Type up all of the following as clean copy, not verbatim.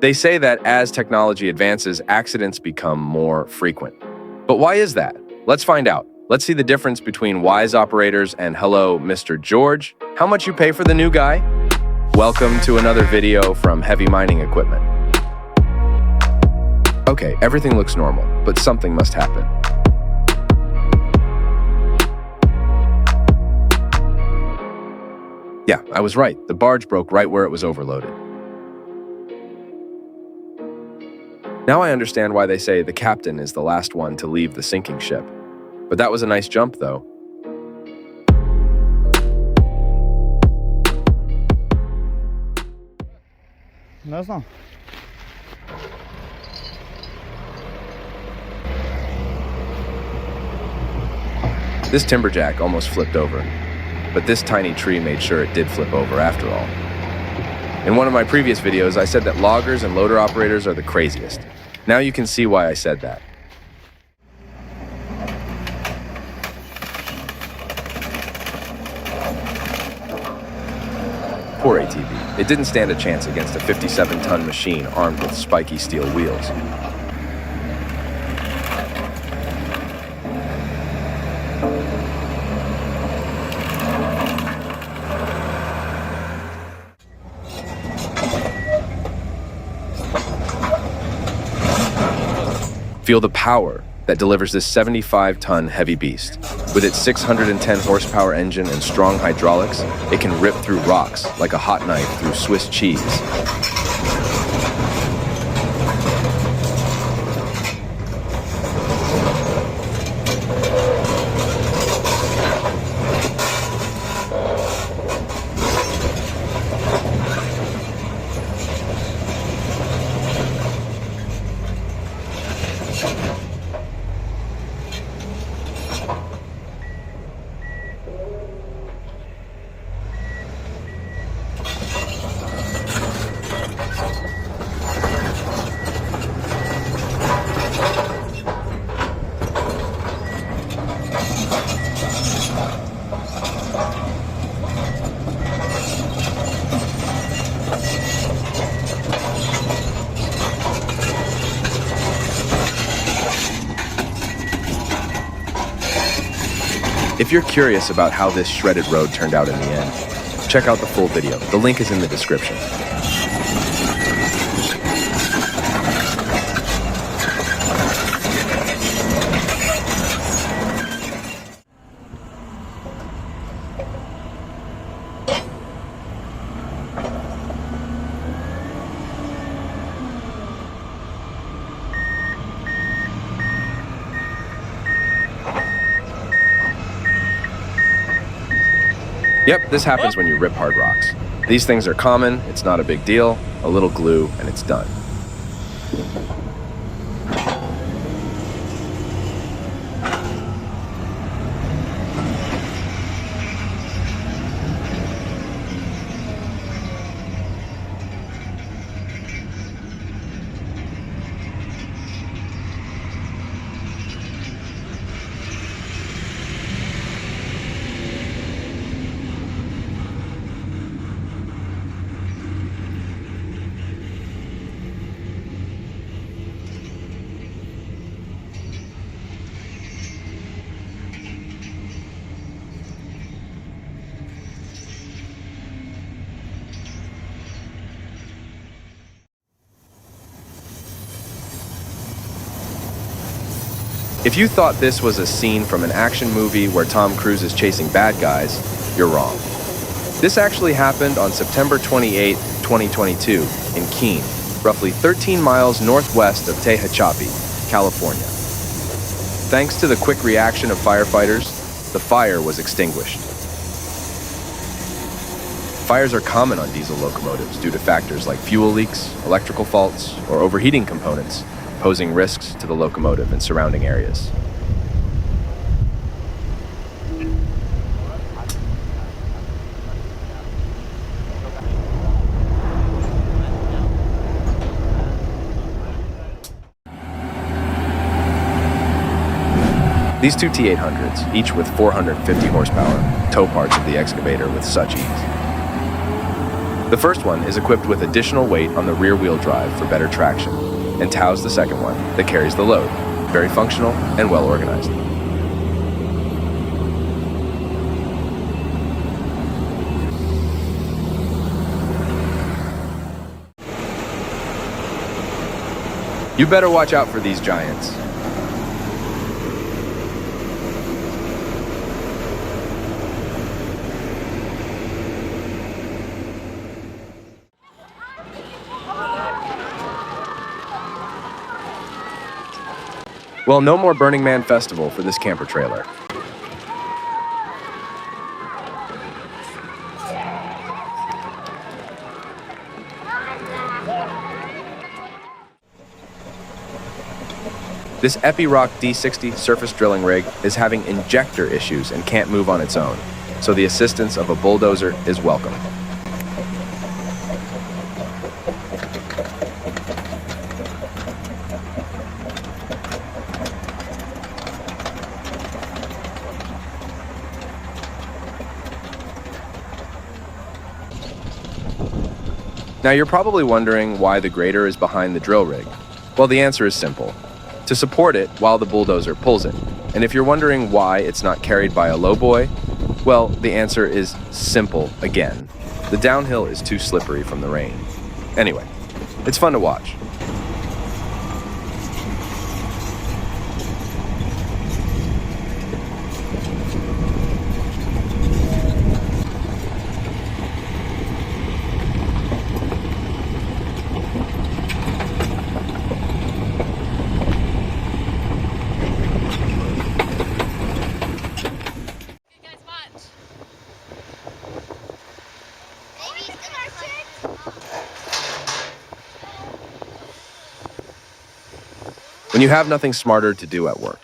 They say that as technology advances, accidents become more frequent. But why is that? Let's find out. Let's see the difference between wise operators and hello, Mr. George. How much you pay for the new guy? Welcome to another video from Heavy Mining Equipment. Okay, everything looks normal, but something must happen. Yeah, I was right. The barge broke right where it was overloaded. Now I understand why they say the captain is the last one to leave the sinking ship. But that was a nice jump, though. No. This timberjack almost flipped over, but this tiny tree made sure it did flip over after all. In one of my previous videos, I said that loggers and loader operators are the craziest. Now you can see why I said that. Poor ATV. It didn't stand a chance against a 57-ton machine armed with spiky steel wheels. Feel the power that delivers this 75-ton heavy beast. With its 610 horsepower engine and strong hydraulics, it can rip through rocks like a hot knife through Swiss cheese. If you're curious about how this shredded road turned out in the end, check out the full video. The link is in the description. Yep, this happens when you rip hard rocks. These things are common, it's not a big deal, a little glue, and it's done. If you thought this was a scene from an action movie where Tom Cruise is chasing bad guys, you're wrong. This actually happened on September 28, 2022, in Keene, roughly 13 miles northwest of Tehachapi, California. Thanks to the quick reaction of firefighters, the fire was extinguished. Fires are common on diesel locomotives due to factors like fuel leaks, electrical faults, or overheating components, posing risks to the locomotive and surrounding areas. These two T800s, each with 450 horsepower, tow parts of the excavator with such ease. The first one is equipped with additional weight on the rear wheel drive for better traction, and tows the second one that carries the load. Very functional and well organized. You better watch out for these giants. Well, no more Burning Man Festival for this camper trailer. This Epiroc D60 surface drilling rig is having injector issues and can't move on its own, so the assistance of a bulldozer is welcome. Now you're probably wondering why the grader is behind the drill rig. Well, the answer is simple. To support it while the bulldozer pulls it. And if you're wondering why it's not carried by a lowboy, well, the answer is simple again. The downhill is too slippery from the rain. Anyway, it's fun to watch. When you have nothing smarter to do at work.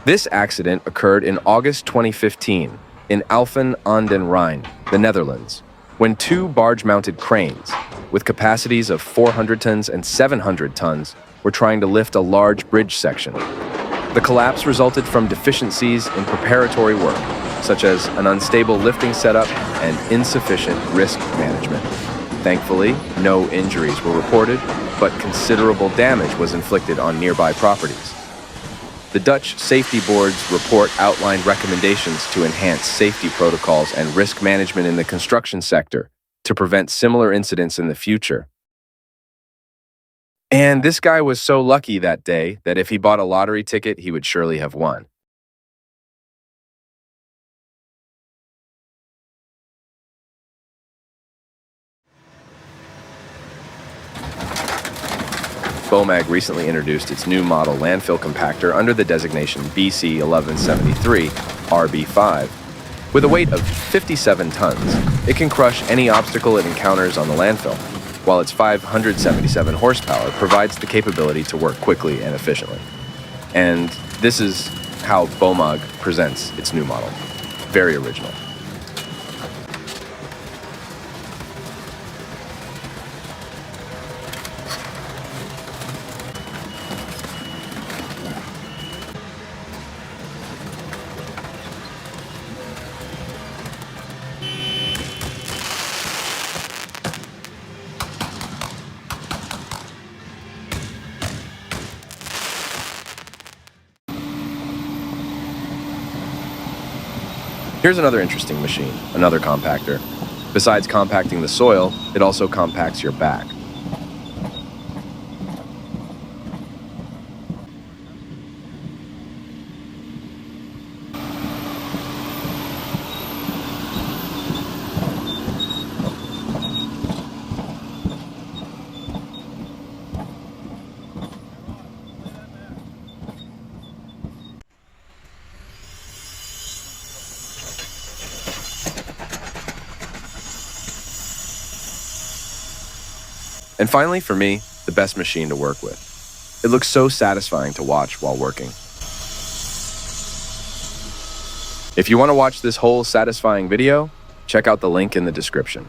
This accident occurred in August 2015 in Alphen aan den Rijn, the Netherlands, when two barge-mounted cranes, with capacities of 400 tons and 700 tons, were trying to lift a large bridge section. The collapse resulted from deficiencies in preparatory work, such as an unstable lifting setup and insufficient risk management. Thankfully, no injuries were reported, but considerable damage was inflicted on nearby properties. The Dutch Safety Board's report outlined recommendations to enhance safety protocols and risk management in the construction sector to prevent similar incidents in the future. And this guy was so lucky that day that if he bought a lottery ticket, he would surely have won. BOMAG recently introduced its new model landfill compactor under the designation BC 1173 RB5. With a weight of 57 tons, it can crush any obstacle it encounters on the landfill, while its 577 horsepower provides the capability to work quickly and efficiently. And this is how BOMAG presents its new model. Very original. Here's another interesting machine, another compactor. Besides compacting the soil, it also compacts your back. And finally, for me, the best machine to work with. It looks so satisfying to watch while working. If you want to watch this whole satisfying video, check out the link in the description.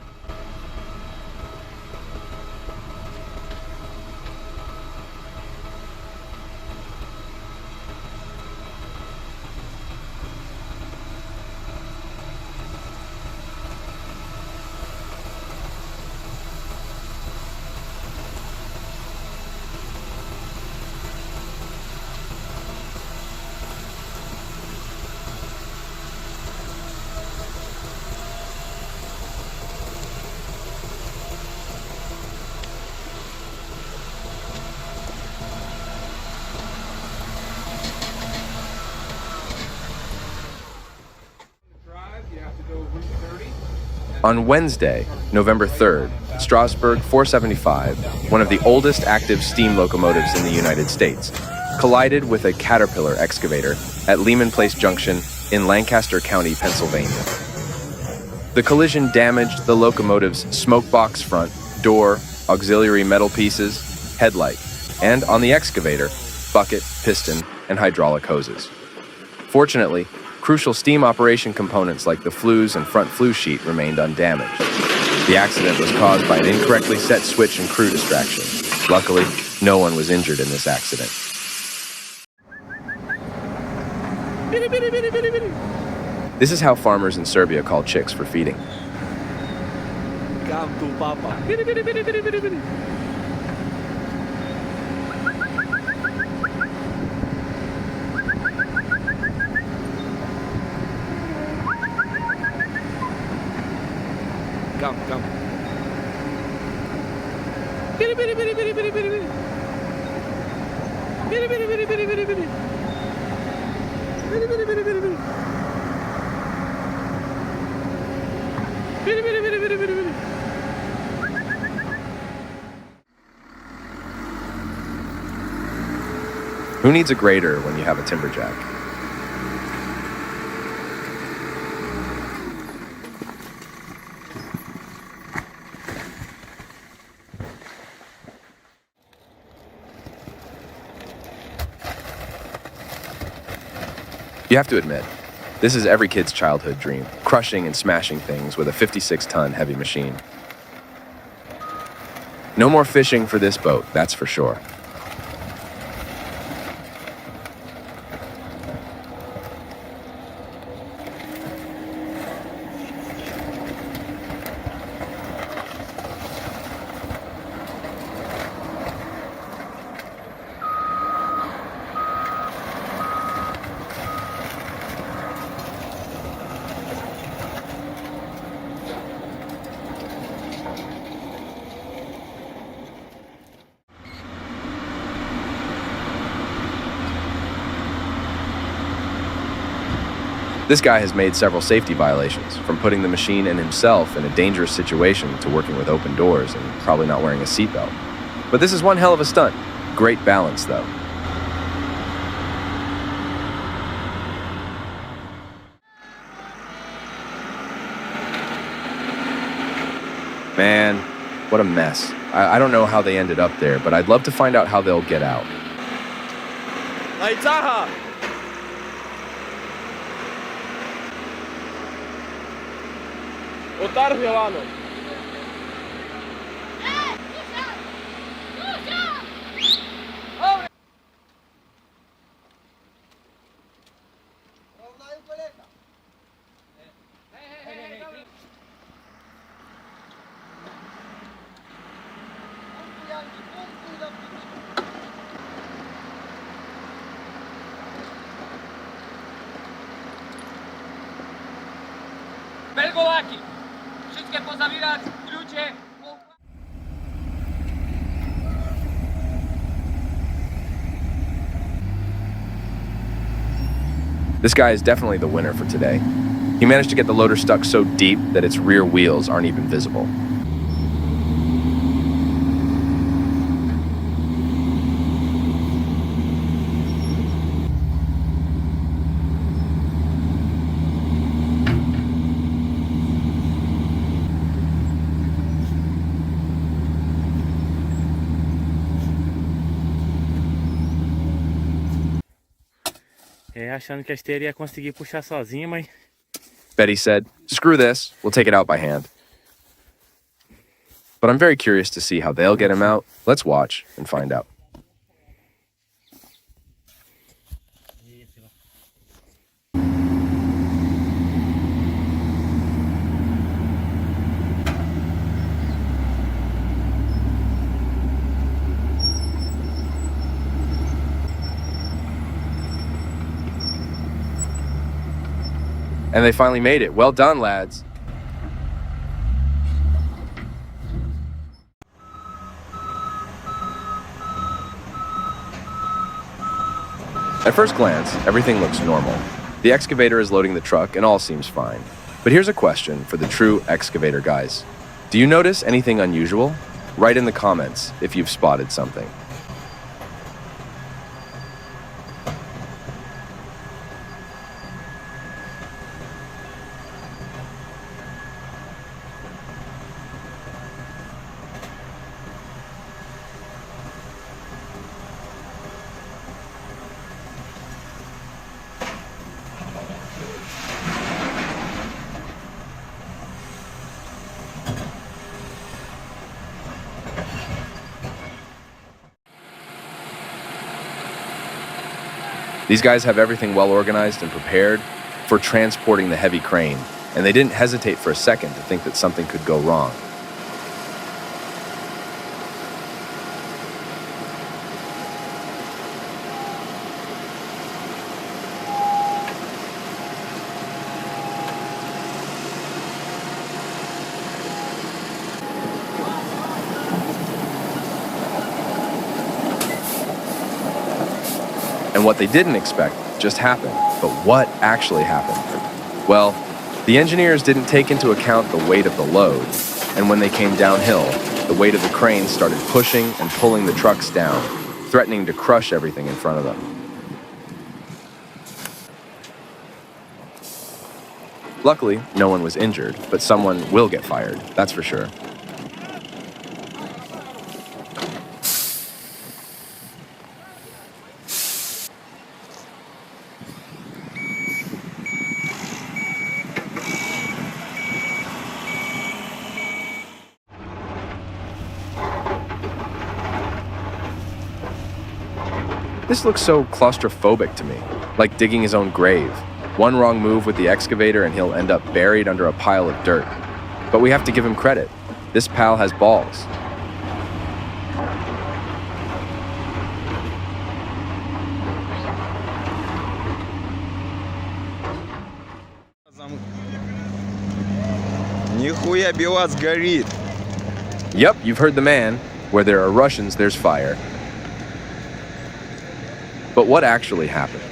On Wednesday, November 3rd, Strasbourg 475, one of the oldest active steam locomotives in the United States, collided with a Caterpillar excavator at Lehman Place Junction in Lancaster County, Pennsylvania. The collision damaged the locomotive's smokebox front, door, auxiliary metal pieces, headlight, and on the excavator, bucket, piston, and hydraulic hoses. Fortunately, crucial steam operation components like the flues and front flue sheet remained undamaged. The accident was caused by an incorrectly set switch and crew distraction. Luckily, no one was injured in this accident. This is how farmers in Serbia call chicks for feeding. Come to Papa. Come. Who needs a grader when you have a timberjack? You have to admit, this is every kid's childhood dream, crushing and smashing things with a 56-ton heavy machine. No more fishing for this boat, that's for sure. This guy has made several safety violations, from putting the machine and himself in a dangerous situation to working with open doors and probably not wearing a seatbelt. But this is one hell of a stunt. Great balance, though. Man, what a mess. I don't know how they ended up there, but I'd love to find out how they'll get out. Belgovaki, wszystkie pozabierać, klucze. This guy is definitely the winner for today. He managed to get the loader stuck so deep that its rear wheels aren't even visible. Achando que a esteira ia conseguir puxar sozinha, mas... Betty said, "Screw this, we'll take it out by hand." But I'm very curious to see how they'll get him out. Let's watch and find out. And they finally made it. Well done, lads. At first glance, everything looks normal. The excavator is loading the truck and all seems fine. But here's a question for the true excavator guys. Do you notice anything unusual? Write in the comments if you've spotted something. These guys have everything well organized and prepared for transporting the heavy crane, and they didn't hesitate for a second to think that something could go wrong. And what they didn't expect just happened. But what actually happened? Well, the engineers didn't take into account the weight of the load, and when they came downhill, the weight of the crane started pushing and pulling the trucks down, threatening to crush everything in front of them. Luckily, no one was injured, but someone will get fired, that's for sure. This looks so claustrophobic to me, like digging his own grave. One wrong move with the excavator and he'll end up buried under a pile of dirt. But we have to give him credit. This pal has balls. Нихуя БелАЗ горит. Yep, you've heard the man. Where there are Russians, there's fire. But what actually happened?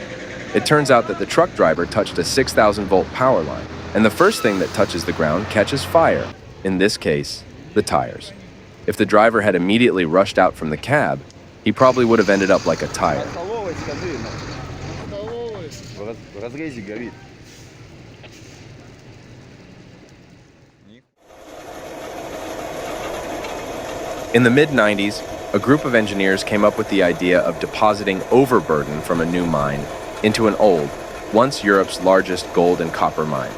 It turns out that the truck driver touched a 6,000-volt power line, and the first thing that touches the ground catches fire. In this case, the tires. If the driver had immediately rushed out from the cab, he probably would have ended up like a tire. В разрезе горит. In the mid-90s, a group of engineers came up with the idea of depositing overburden from a new mine into an old, once Europe's largest gold and copper mine.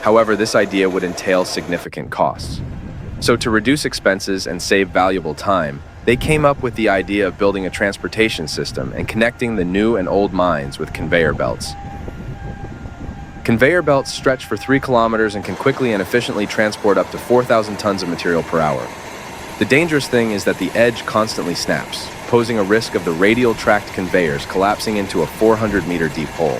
However, this idea would entail significant costs. So to reduce expenses and save valuable time, they came up with the idea of building a transportation system and connecting the new and old mines with conveyor belts. Conveyor belts stretch for 3 kilometers and can quickly and efficiently transport up to 4,000 tons of material per hour. The dangerous thing is that the edge constantly snaps, posing a risk of the radial tracked conveyors collapsing into a 400-meter deep hole.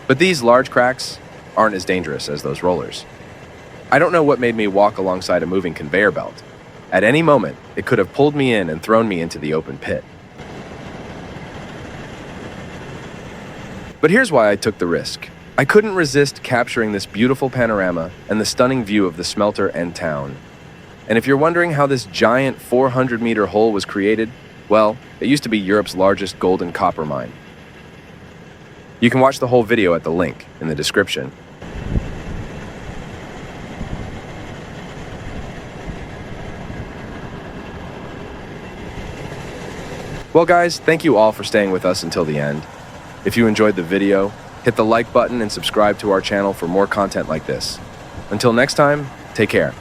But these large cracks aren't as dangerous as those rollers. I don't know what made me walk alongside a moving conveyor belt. At any moment, it could have pulled me in and thrown me into the open pit. But here's why I took the risk. I couldn't resist capturing this beautiful panorama and the stunning view of the smelter and town. And if you're wondering how this giant 400-meter hole was created, well, it used to be Europe's largest gold and copper mine. You can watch the whole video at the link in the description. Well guys, thank you all for staying with us until the end. If you enjoyed the video, hit the like button and subscribe to our channel for more content like this. Until next time, take care.